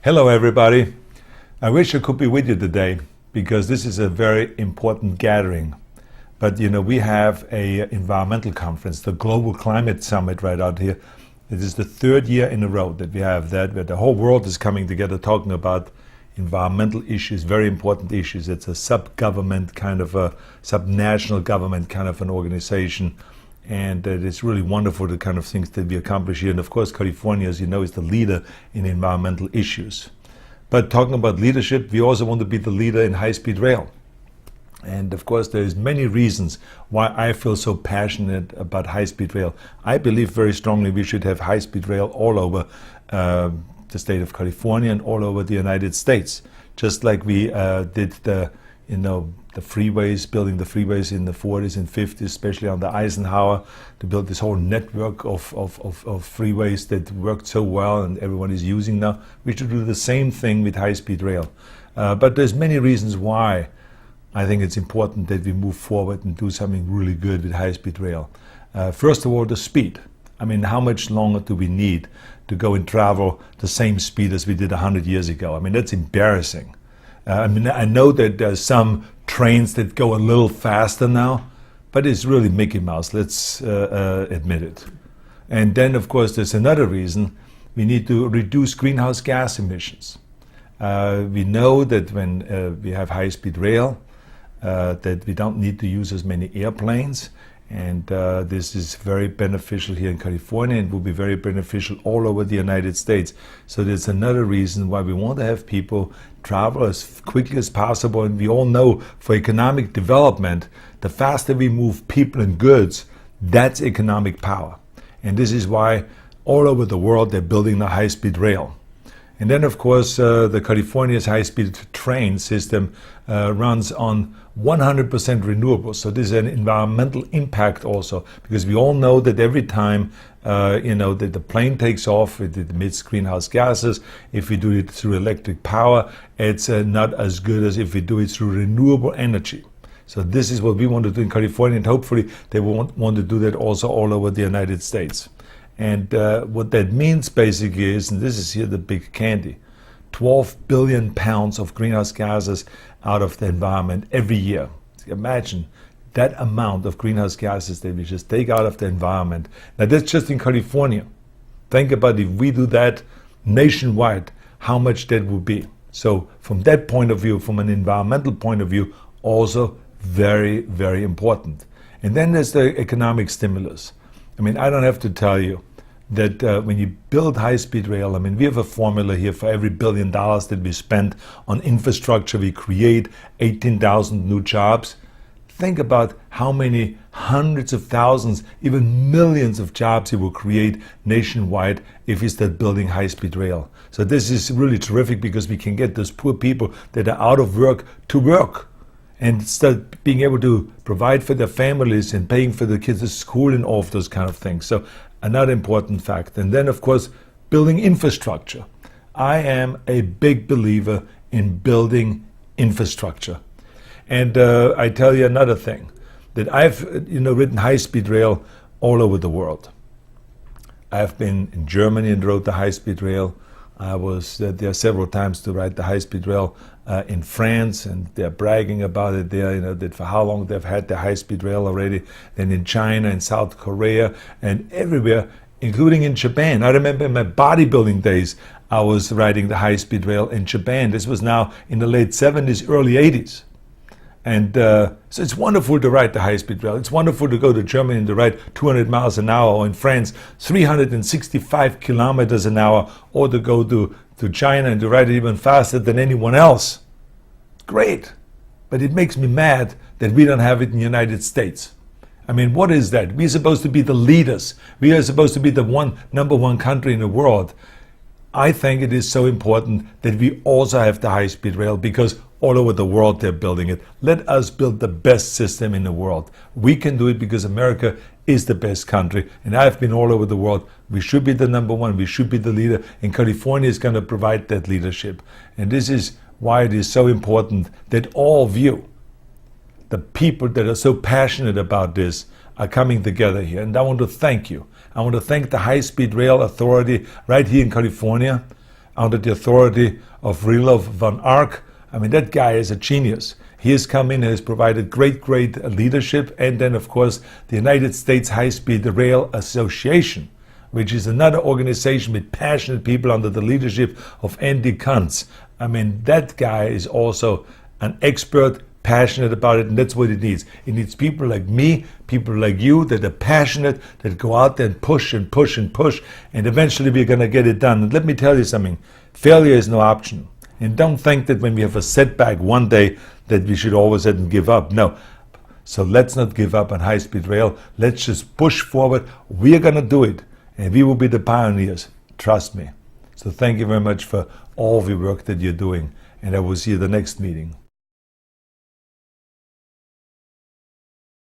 Hello everybody. I wish I could be with you today because this is a very important gathering. But we have a environmental conference, the Global Climate Summit right out here. It is the third year in a row that we have that, where the whole world is coming together talking about environmental issues, very important issues. It's a sub-government kind of a sub-national government kind of an organization. And it is really wonderful, the kind of things that we accomplish here. And of course, California, as you know, is the leader in environmental issues. But talking about leadership, we also want to be the leader in high-speed rail. And of course, there's many reasons why I feel so passionate about high-speed rail. I believe very strongly we should have high-speed rail all over the state of California and all over the United States. Just like we did the freeways, building the freeways in the 40s and 50s, especially under Eisenhower, to build this whole network of freeways that worked so well and everyone is using now. We should do the same thing with high-speed rail. But there's many reasons why I think it's important that we move forward and do something really good with high-speed rail. First of all, the speed. I mean, how much longer do we need to go and travel the same speed as we did 100 years ago? I mean, that's embarrassing. I know that there's some trains that go a little faster now, but it's really Mickey Mouse, let's admit it. And then, of course, there's another reason. We need to reduce greenhouse gas emissions. We know that when we have high-speed rail, that we don't need to use as many airplanes. And this is very beneficial here in California and will be very beneficial all over the United States. So that's another reason why we want to have people travel as quickly as possible. And we all know for economic development, the faster we move people and goods, that's economic power. And this is why all over the world they're building the high-speed rail. And then, of course, the California's high-speed train system runs on 100% renewables. So this is an environmental impact also, because we all know that every time that the plane takes off, it emits greenhouse gases. If we do it through electric power, it's not as good as if we do it through renewable energy. So this is what we want to do in California, and hopefully they will want to do that also all over the United States. And what that means basically is, and this is here the big candy, 12 billion pounds of greenhouse gases out of the environment every year. Imagine that amount of greenhouse gases that we just take out of the environment. Now that's just in California. Think about if we do that nationwide, how much that would be. So from that point of view, from an environmental point of view, also very, very important. And then there's the economic stimulus. I mean, I don't have to tell you that when you build high-speed rail, I mean, we have a formula here for every $1 billion that we spend on infrastructure, we create 18,000 new jobs. Think about how many hundreds of thousands, even millions of jobs it will create nationwide if we start building high-speed rail. So this is really terrific because we can get those poor people that are out of work to work and start being able to provide for their families and paying for the kids' school and all of those kind of things. So another important fact. And then, of course, building infrastructure. I am a big believer in building infrastructure. And I tell you another thing, that I've ridden high-speed rail all over the world. I've been in Germany and rode the high-speed rail. I was there several times to ride the high-speed rail in France, and they're bragging about it there, that for how long they've had the high-speed rail already. Then in China and South Korea and everywhere, including in Japan. I remember in my bodybuilding days, I was riding the high-speed rail in Japan. This was now in the late 70s, early 80s. And so it's wonderful to ride the high-speed rail. It's wonderful to go to Germany and to ride 200 miles an hour, or in France, 365 kilometers an hour, or to go to China and to ride it even faster than anyone else. Great. But it makes me mad that we don't have it in the United States. I mean, what is that? We're supposed to be the leaders. We are supposed to be the number one country in the world. I think it is so important that we also have the high-speed rail, because all over the world they're building it. Let us build the best system in the world. We can do it because America is the best country, and I've been all over the world. We should be the number one. We should be the leader, and California is going to provide that leadership. And this is why it is so important that all of you, the people that are so passionate about this, are coming together here. And I want to thank you. I want to thank the High Speed Rail Authority right here in California. under the authority of Rilov von Ark. I mean, that guy is a genius. He has come in and has provided great leadership. And then, of course, the United States High-Speed Rail Association, which is another organization with passionate people under the leadership of Andy Kuntz. I mean, that guy is also an expert, passionate about it, and that's what it needs. It needs people like me, people like you that are passionate, that go out there and push and push and push, and eventually we're going to get it done. And let me tell you something, failure is no option. And don't think that when we have a setback one day that we should always let and give up. No. So let's not give up on high-speed rail. Let's just push forward. We're going to do it. And we will be the pioneers. Trust me. So thank you very much for all the work that you're doing. And I will see you at the next meeting.